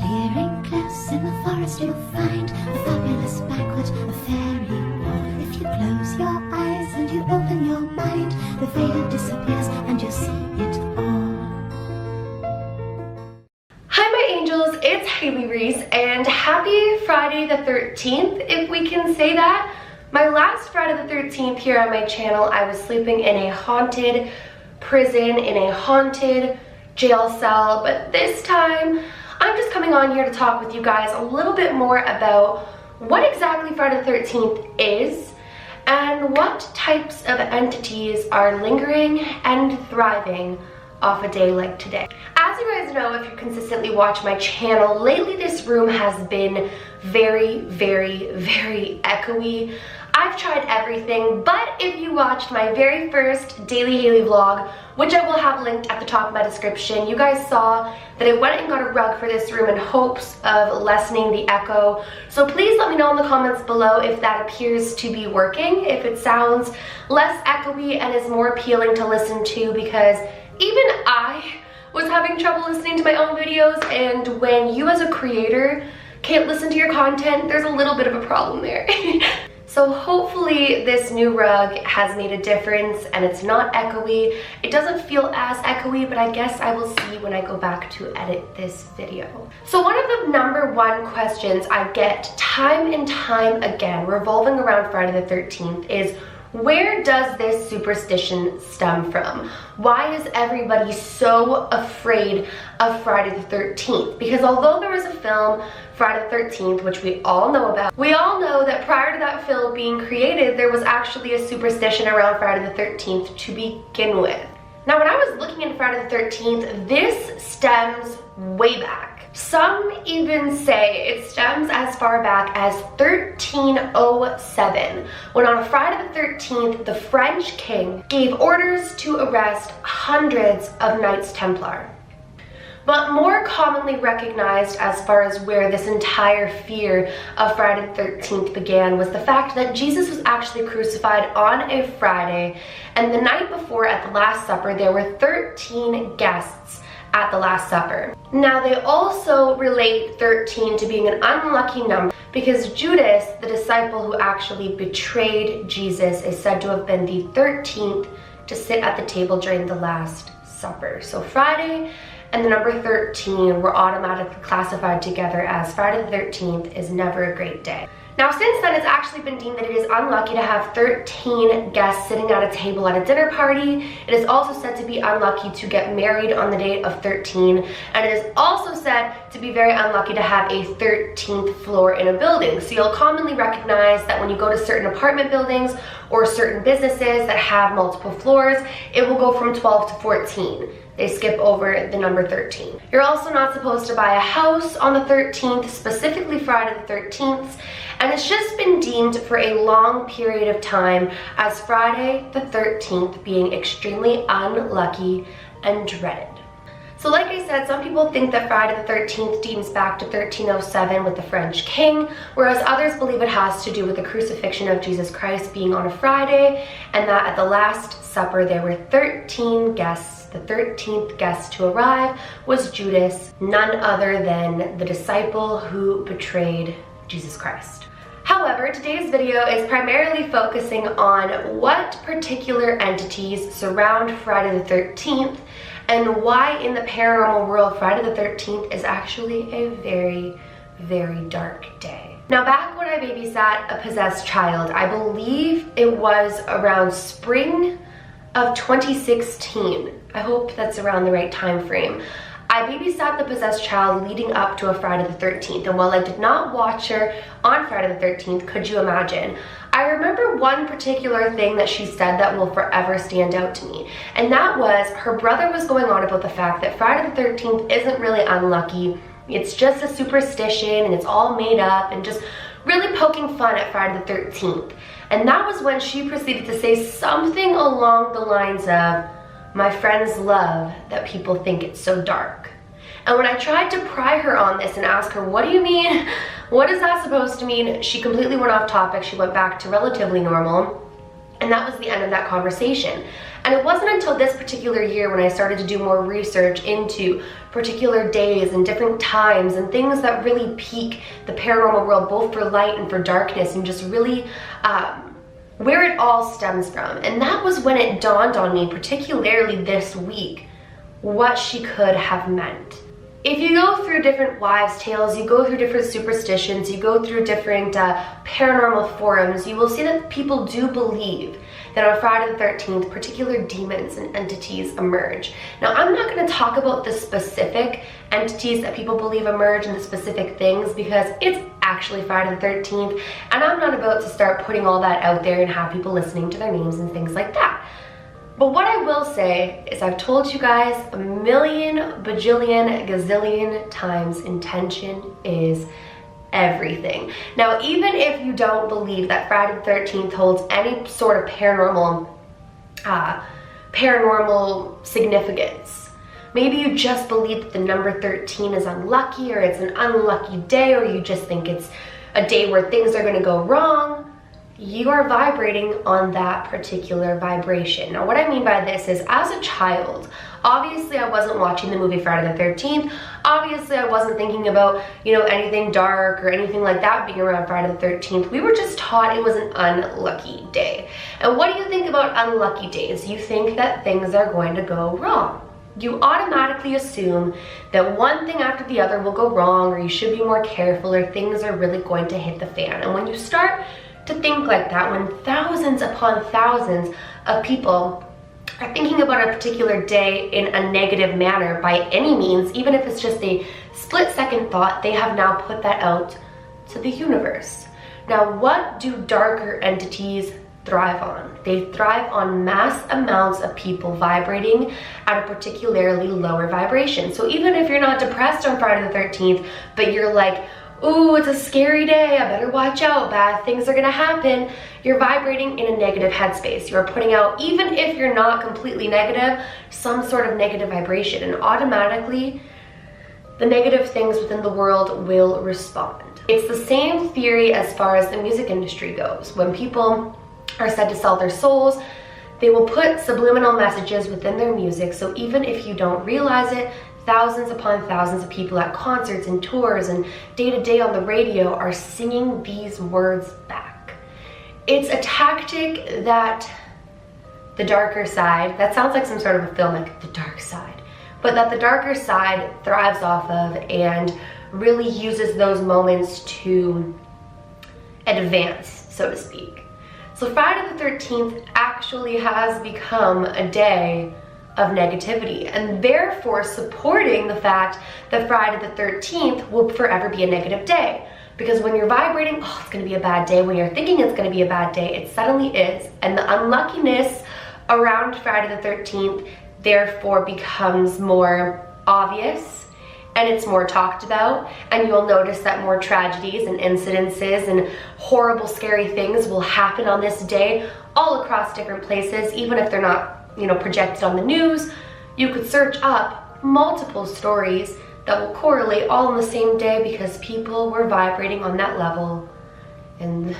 clearing close in the forest you'll find a fabulous banquet, a fairy ball. If you close your eyes and you open your mind, the veil disappears and you'll see it all. Hi my angels, it's Hailey Reese and happy Friday the 13th, if we can say that. My last Friday the 13th here on my channel, I was sleeping in a haunted prison, in a haunted jail cell, but this time I'm just coming on here to talk with you guys a little bit more about what exactly Friday the 13th is and what types of entities are lingering and thriving off a day like today. As you guys know, if you consistently watch my channel, lately this room has been very echoey. I've tried everything, but if you watched my very first Daily Hailey vlog, which I will have linked at the top of my description, you guys saw that I went and got a rug for this room in hopes of lessening the echo. So please let me know in the comments below if that appears to be working, if it sounds less echoey and is more appealing to listen to, because even I was having trouble listening to my own videos, and when you as a creator can't listen to your content, there's a little bit of a problem there. So hopefully this new rug has made a difference and it's not echoey. It doesn't feel as echoey, but I guess I will see when I go back to edit this video. So one of the #1 questions I get time and time again revolving around Friday the 13th is, where does this superstition stem from? Why is everybody so afraid of Friday the 13th? Because although there was a film, Friday the 13th, which we all know about, we all know that prior to that film being created, there was actually a superstition around Friday the 13th to begin with. Now, when I was looking into Friday the 13th, this stems way back. Some even say it stems as far back as 1307, when on a Friday the 13th, the French king gave orders to arrest hundreds of Knights Templar. But more commonly recognized as far as where this entire fear of Friday the 13th began was the fact that Jesus was actually crucified on a Friday, and the night before at the Last Supper, there were 13 guests at the Last Supper. Now they also relate 13 to being an unlucky number because Judas, the disciple who actually betrayed Jesus, is said to have been the 13th to sit at the table during the Last Supper. So Friday and the number 13 were automatically classified together as Friday the 13th is never a great day. Now since then, it's actually been deemed that it is unlucky to have 13 guests sitting at a table at a dinner party. It is also said to be unlucky to get married on the date of 13, and it is also said to be very unlucky to have a 13th floor in a building. So you'll commonly recognize that when you go to certain apartment buildings or certain businesses that have multiple floors, it will go from 12 to 14. They skip over the number 13. You're also not supposed to buy a house on the 13th, specifically Friday the 13th, and it's just been deemed for a long period of time as Friday the 13th being extremely unlucky and dreaded. So like I said, some people think that Friday the 13th deems back to 1307 with the French king, whereas others believe it has to do with the crucifixion of Jesus Christ being on a Friday, and that at the Last Supper there were 13 guests. The 13th guest to arrive was Judas, none other than the disciple who betrayed Jesus Christ. However, today's video is primarily focusing on what particular entities surround Friday the 13th and why in the paranormal world Friday the 13th is actually a very dark day. Now, back when I babysat a possessed child, I believe it was around spring of 2016. I hope that's around the right time frame. I babysat the possessed child leading up to a Friday the 13th, and while I did not watch her on Friday the 13th, could you imagine? I remember one particular thing that she said that will forever stand out to me, and that was her brother was going on about the fact that Friday the 13th isn't really unlucky, it's just a superstition and it's all made up, and just really poking fun at Friday the 13th. And that was when she proceeded to say something along the lines of, "My friends love that people think it's so dark." And when I tried to pry her on this and ask her, what do you mean? What is that supposed to mean? She completely went off topic. She went back to relatively normal. And that was the end of that conversation. And it wasn't until this particular year when I started to do more research into particular days and different times and things that really pique the paranormal world, both for light and for darkness, and just really where it all stems from. And that was when it dawned on me, particularly this week, what she could have meant. If you go through different wives' tales, you go through different superstitions, you go through different paranormal forums, you will see that people do believe that on Friday the 13th, particular demons and entities emerge. Now, I'm not going to talk about the specific entities that people believe emerge and the specific things, because it's actually Friday the 13th, and I'm not about to start putting all that out there and have people listening to their names and things like that. But what I will say is, I've told you guys a million, bajillion, gazillion times, intention is everything. Now, even if you don't believe that Friday the 13th holds any sort of paranormal significance, maybe you just believe that the number 13 is unlucky, or it's an unlucky day, or you just think it's a day where things are going to go wrong, you are vibrating on that particular vibration. Now, what I mean by this is, as a child, obviously I wasn't watching the movie Friday the 13th. Obviously I wasn't thinking about, you know, anything dark or anything like that being around Friday the 13th. We were just taught it was an unlucky day. And what do you think about unlucky days? You think that things are going to go wrong. You automatically assume that one thing after the other will go wrong, or you should be more careful, or things are really going to hit the fan. And when you start to think like that, when thousands upon thousands of people are thinking about a particular day in a negative manner by any means, even if it's just a split-second thought, they have now put that out to the universe. Now, what do darker entities thrive on? They thrive on mass amounts of people vibrating at a particularly lower vibration. So even if you're not depressed on Friday the 13th, but you're like, ooh, it's a scary day, I better watch out, bad things are gonna happen, you're vibrating in a negative headspace. You're putting out, even if you're not completely negative, some sort of negative vibration, and automatically the negative things within the world will respond. It's the same theory as far as the music industry goes. When people are said to sell their souls, they will put subliminal messages within their music, so even if you don't realize it, thousands upon thousands of people at concerts and tours and day-to-day on the radio are singing these words back. It's a tactic that the darker side, that sounds like some sort of a film, like The Dark Side, but that the darker side thrives off of and really uses those moments to advance, so to speak. So Friday the 13th actually has become a day of negativity, and therefore supporting the fact that Friday the 13th will forever be a negative day. Because when you're vibrating, oh, it's gonna be a bad day, when you're thinking it's gonna be a bad day, it suddenly is. And the unluckiness around Friday the 13th therefore becomes more obvious, and it's more talked about, and you'll notice that more tragedies and incidences and horrible, scary things will happen on this day all across different places, even if they're not, you know, projected on the news. You could search up multiple stories that will correlate all on the same day because people were vibrating on that level and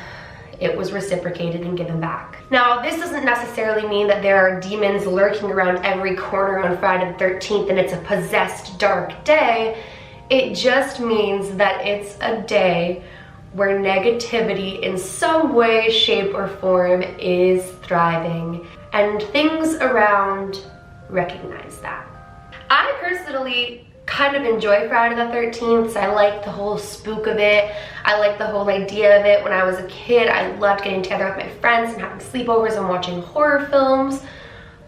it was reciprocated and given back. Now, this doesn't necessarily mean that there are demons lurking around every corner on Friday the 13th and it's a possessed dark day. It just means that it's a day where negativity in some way, shape, or form is thriving, and things around recognize that. I personally kind of enjoy Friday the 13th. I like the whole spook of it. I like the whole idea of it. When I was a kid, I loved getting together with my friends and having sleepovers and watching horror films.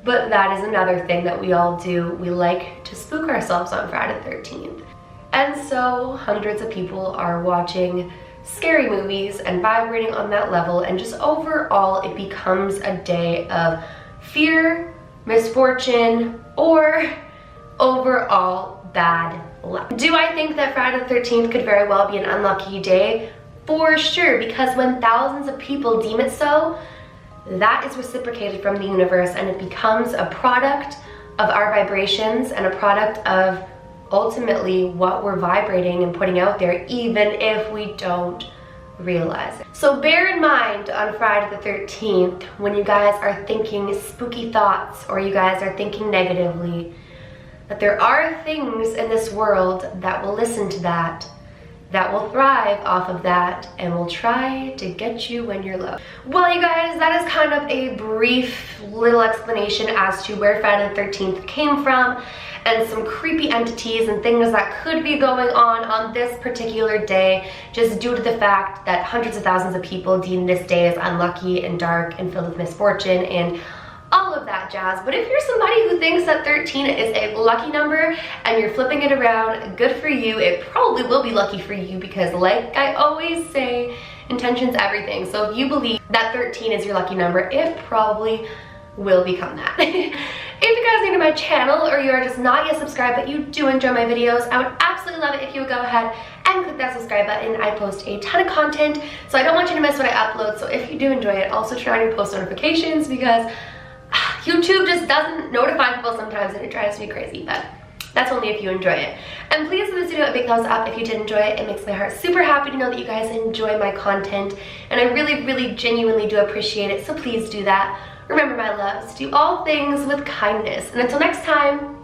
But that is another thing that we all do. We like to spook ourselves on Friday the 13th. And so hundreds of people are watching scary movies and vibrating on that level, and just overall it becomes a day of fear, misfortune, or overall bad luck. Do I think that Friday the 13th could very well be an unlucky day? For sure, because when thousands of people deem it so, that is reciprocated from the universe, and it becomes a product of our vibrations and a product of ultimately what we're vibrating and putting out there, even if we don't realize it. So bear in mind on Friday the 13th, when you guys are thinking spooky thoughts or you guys are thinking negatively, that there are things in this world that will listen to that will thrive off of that, and will try to get you when you're low. Well, you guys, that is kind of a brief little explanation as to where Friday the 13th came from, and some creepy entities and things that could be going on this particular day, just due to the fact that hundreds of thousands of people deem this day as unlucky and dark and filled with misfortune and all of that jazz. But if you're somebody who thinks that 13 is a lucky number and you're flipping it around, good for you. It probably will be lucky for you, because like I always say, intention's everything. So if you believe that 13 is your lucky number, it probably will become that. If you guys are new to my channel, or you are just not yet subscribed but you do enjoy my videos, I would absolutely love it if you would go ahead and click that subscribe button. I post a ton of content, so I don't want you to miss what I upload. So if you do enjoy it, also turn on your post notifications, because YouTube just doesn't notify people sometimes and it drives me crazy, but that's only if you enjoy it. And please give this video a big thumbs up if you did enjoy it. It makes my heart super happy to know that you guys enjoy my content, and I really, really genuinely do appreciate it, so please do that. Remember, my loves, do all things with kindness, and until next time,